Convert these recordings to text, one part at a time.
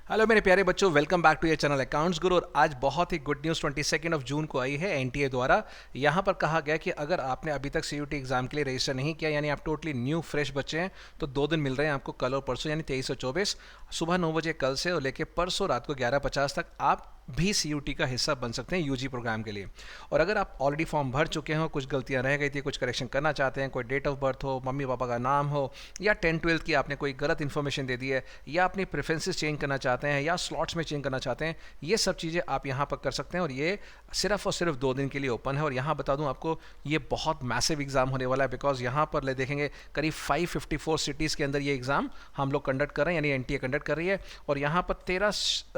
Hello मेरे प्यारे बच्चों, welcome back to your channel Accounts Guru. और आज बहुत ही गुड न्यूज़ 22 जून को आई है एनटीए द्वारा। यहाँ पर कहा गया कि अगर आपने अभी तक सीयूटी एग्जाम के लिए रजिस्टर नहीं किया, यानी आप टोटली न्यू फ्रेश बच्चे हैं, तो 2 दिन मिल रहे हैं आपको, कल और परसों, यानी 23 और 24 सुबह 9 बजे कल से और लेके परसों रात को 11:50 तक आप भी सीयूटी का हिस्सा बन सकते हैं यूजी प्रोग्राम के लिए। और अगर आप ऑलरेडी फॉर्म भर चुके हो, कुछ गलतियां रह गई थी, कुछ करेक्शन करना चाहते हैं, कोई डेट ऑफ बर्थ हो, मम्मी पापा का नाम हो, या 10-12 की आपने कोई गलत इन्फॉर्मेशन दे दी है, या अपनी प्रेफरेंसेस चेंज करना चाहते हैं, या स्लॉट्स में चेंज करना चाहते हैं, ये सब चीज़ें आप यहाँ पर कर सकते हैं। और ये सिर्फ और सिर्फ 2 दिन के लिए ओपन है। और यहाँ बता दूँ आपको, ये बहुत मैसिव एग्जाम होने वाला है, बिकॉज यहाँ पर ले देखेंगे करीब 554 सिटीज़ के अंदर ये एग्ज़ाम हम लोग कंडक्ट कर रहे हैं, यानी एनटीए कंडक्ट कर रही है। और यहाँ पर 13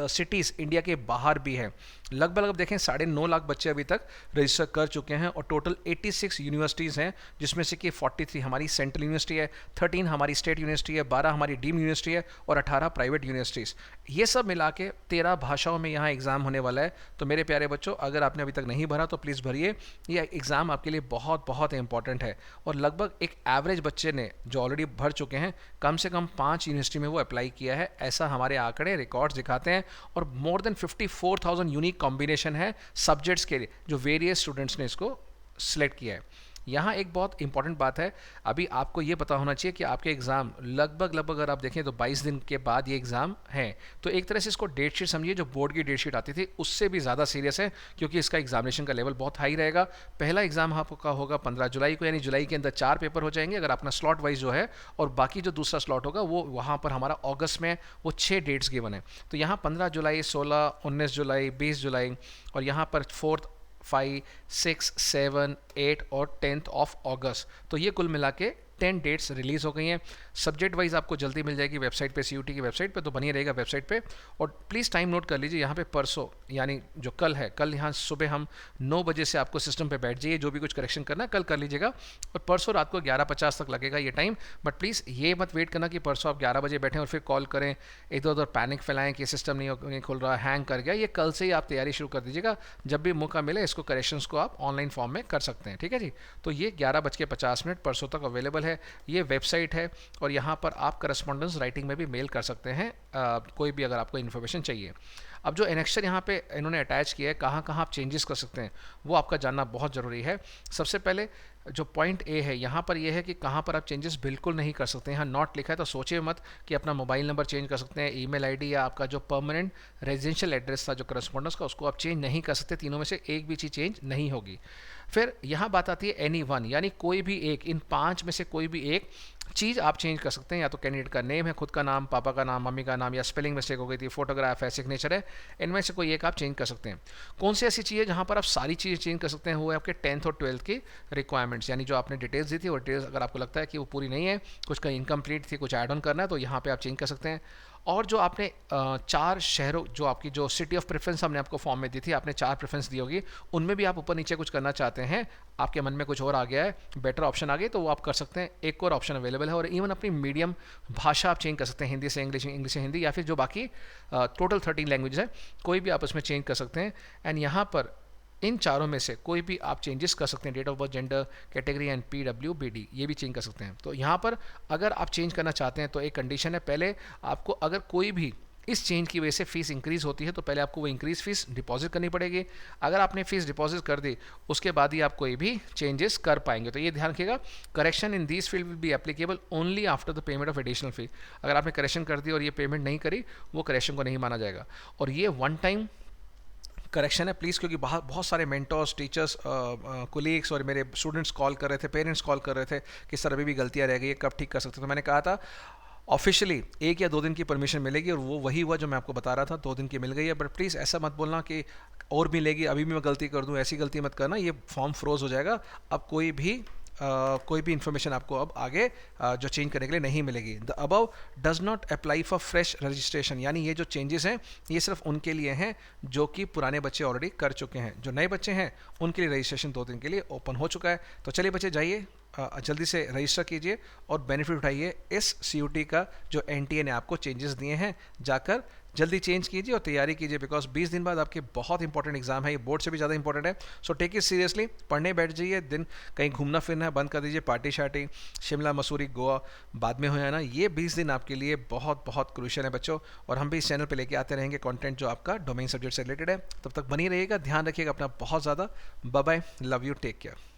सिटीज़ इंडिया के बाहर भी हैं। लगभग अब देखें 9.5 लाख बच्चे अभी तक रजिस्टर कर चुके हैं। और टोटल 86 यूनिवर्सिटीज़ हैं, जिसमें से कि 43 हमारी सेंट्रल यूनिवर्सिटी है, 13 हमारी स्टेट यूनिवर्सिटी है, 12 हमारी डीम यूनिवर्सिटी है और 18 प्राइवेट यूनिवर्सिटीज़। ये सब मिला के 13 भाषाओं में यहाँ एग्ज़ाम होने वाला है। तो मेरे प्यारे बच्चों, अगर आपने अभी तक नहीं भरा तो प्लीज़ भरिए, ये एग्ज़ाम आपके लिए बहुत बहुत इंपॉर्टेंट है। और लगभग एक एवरेज बच्चे ने जो ऑलरेडी भर चुके हैं, कम से कम 5 यूनिवर्सिटी में वो अप्लाई किया है, ऐसा हमारे आंकड़े रिकॉर्ड्स दिखाते हैं। और मोर देन 54,000 यूनिक कॉम्बिनेशन है सब्जेक्ट्स के लिए, जो वेरियस स्टूडेंट्स ने इसको सिलेक्ट किया है। यहाँ एक बहुत इंपॉर्टेंट बात है, अभी आपको ये पता होना चाहिए कि आपके एग्ज़ाम लगभग अगर आप देखें तो 22 दिन के बाद ये एग्ज़ाम है। तो एक तरह से इसको डेट शीट समझिए, जो बोर्ड की डेट शीट आती थी उससे भी ज़्यादा सीरियस है, क्योंकि इसका एग्जामिनेशन का लेवल बहुत हाई रहेगा। पहला एग्ज़ाम आपका होगा 15 जुलाई को, यानी जुलाई के अंदर 4 पेपर हो जाएंगे अगर अपना स्लॉट वाइज जो है। और बाकी जो दूसरा स्लॉट होगा वो वहाँ पर हमारा अगस्त में, वो 6 डेट्स गिवन है। तो यहाँ 15 जुलाई, 16, 19 जुलाई, 20 जुलाई, और यहाँ पर 4, 5, 6, 7, 8 और 10th ऑफ अगस्त। तो ये कुल मिला के 10 डेट्स रिलीज़ हो गई हैं। सब्जेक्ट वाइज आपको जल्दी मिल जाएगी वेबसाइट पे, सीयूटी की वेबसाइट पे, तो बनी रहेगा वेबसाइट पे। और प्लीज़ टाइम नोट कर लीजिए, यहाँ पे परसों यानी जो कल है, कल यहाँ सुबह हम 9 बजे से आपको सिस्टम पे बैठ जाइए, जो भी कुछ करेक्शन करना है कल कर लीजिएगा। और परसों रात को 11:50 तक लगेगा ये टाइम। बट प्लीज़ ये मत वेट करना कि परसों आप 11 बजे बैठें और फिर कॉल करें, इधर उधर पैनिक फैलाएं कि सिस्टम नहीं खुल रहा, हैंग कर गया। ये कल से ही आप तैयारी शुरू कर दीजिएगा, जब भी मौका मिले इसको करेक्शंस को आप ऑनलाइन फॉर्म में कर सकते हैं, ठीक है जी। तो ये 11:50 परसों तक अवेलेबल है, ये वेबसाइट है। और यहाँ पर आप करस्पॉन्डेंस राइटिंग में भी मेल कर सकते हैं, कोई भी अगर आपको इन्फॉर्मेशन चाहिए। अब जो एनेक्सर यहाँ पे इन्होंने अटैच किया है, कहाँ कहाँ आप चेंजेस कर सकते हैं, वो आपका जानना बहुत ज़रूरी है। सबसे पहले जो पॉइंट ए है, यहाँ पर ये है कि कहाँ पर आप चेंजेस बिल्कुल नहीं कर सकते हैं। यहाँ नॉट लिखा है, तो सोचिए मत कि अपना मोबाइल नंबर चेंज कर सकते हैं, ईमेल आईडी, या आपका जो परमानेंट रेजिडेंशियल एड्रेस था जो करस्पॉन्डेंस का, उसको आप चेंज नहीं कर सकते। तीनों में से एक भी चीज़ चेंज नहीं होगी। फिर यहाँ बात आती है एनी वन, यानी कोई भी एक, इन 5 में से कोई भी एक चीज़ आप चेंज कर सकते हैं। या तो कैंडिडेट का नेम है, खुद का नाम, पापा का नाम, मम्मी का नाम, या स्पेलिंग मिस्टेक हो गई थी, फोटोग्राफ है, सिग्नेचर है, इनमें से कोई एक आप चेंज कर सकते हैं। कौन सी ऐसी चीज़ है जहाँ पर आप सारी चीज़ें चेंज कर सकते हैं? वो है आपके 10th और 12th की रिक्वायरमेंट्स, यानी जो आपने डिटेल्स दी थी वो डिटेल्स अगर आपको लगता है कि वो पूरी नहीं है, कुछ का इनकम्प्लीट थी, कुछ ऐड ऑन करना है, तो यहाँ पे आप चेंज कर सकते हैं। और जो आपने 4 शहरों, जो आपकी जो सिटी ऑफ प्रेफरेंस हमने आपको फॉर्म में दी थी, आपने 4 प्रेफरेंस दी होगी, उनमें भी आप ऊपर नीचे कुछ करना चाहते हैं, आपके मन में कुछ और आ गया है, बेटर ऑप्शन आ गए, तो वो आप कर सकते हैं। एक और ऑप्शन अवेलेबल है। और इवन अपनी मीडियम भाषा आप चेंज कर सकते हैं, हिंदी से इंग्लिश, इंग्लिश से हिंदी, या फिर जो बाकी टोटल 13 लैंग्वेज है, कोई भी आप उसमें चेंज कर सकते हैं। एंड यहाँ पर इन चारों में से कोई भी आप चेंजेस कर सकते हैं, date of birth, gender, category and PWBD, ये भी चेंज कर सकते हैं। तो यहाँ पर अगर आप चेंज करना चाहते हैं तो एक कंडीशन है, पहले आपको अगर कोई भी इस चेंज की वजह से फीस इंक्रीज़ होती है, तो पहले आपको वो इंक्रीज फीस डिपॉजिट करनी पड़ेगी। अगर आपने फीस डिपॉजिट कर दी, उसके बाद ही आप कोई भी चेंजेस कर पाएंगे। तो ये ध्यान रखिएगा, correction in this field will be applicable only after the payment of additional fee. अगर आपने करेक्शन कर दी और ये पेमेंट नहीं करी, वो करेक्शन को नहीं माना जाएगा। और ये वन टाइम करेक्शन है प्लीज़, क्योंकि बहुत सारे मेंटर्स, टीचर्स, कोलीग्स और मेरे स्टूडेंट्स कॉल कर रहे थे, पेरेंट्स कॉल कर रहे थे कि सर अभी भी गलतियाँ रह गई है, कब ठीक कर सकते हैं। तो मैंने कहा था ऑफिशियली 1 या 2 दिन की परमिशन मिलेगी, और वो वही हुआ जो मैं आपको बता रहा था, 2 दिन की मिल गई है। बट प्लीज़ ऐसा मत बोलना कि और मिलेगी, अभी भी मैं गलती कर दूँ, ऐसी गलती मत करना, ये फॉर्म फ्रोज हो जाएगा। अब कोई भी इन्फॉर्मेशन आपको अब आगे जो चेंज करने के लिए नहीं मिलेगी। The above does not apply for fresh registration, यानी ये जो चेंजेस हैं ये सिर्फ उनके लिए हैं जो कि पुराने बच्चे ऑलरेडी कर चुके हैं। जो नए बच्चे हैं उनके लिए रजिस्ट्रेशन 2 दिन के लिए ओपन हो चुका है। तो चलिए बच्चे, जाइए जल्दी से रजिस्टर कीजिए और बेनिफिट उठाइए इस सीयूटी का जो एनटीए ने आपको चेंजेस दिए हैं। जाकर जल्दी चेंज कीजिए और तैयारी कीजिए, बिकॉज 20 दिन बाद आपके बहुत इंपॉर्टेंट एग्जाम है, ये बोर्ड से भी ज़्यादा इंपॉर्टेंट है। सो टेक इट सीरियसली, पढ़ने बैठ जाइए, दिन कहीं घूमना फिरना है बंद कर दीजिए, पार्टी शार्टी, शिमला मसूरी गोवा बाद में हो जाना। ये 20 दिन आपके लिए बहुत बहुत क्रूशियल है बच्चों, और हम भी इस चैनल पे लेके आते रहेंगे कंटेंट जो आपका डोमेन सब्जेक्ट से रिलेटेड है। तब तक बनी रहिएगा, ध्यान रखिएगा अपना बहुत ज़्यादा। Bye bye, love you, take care.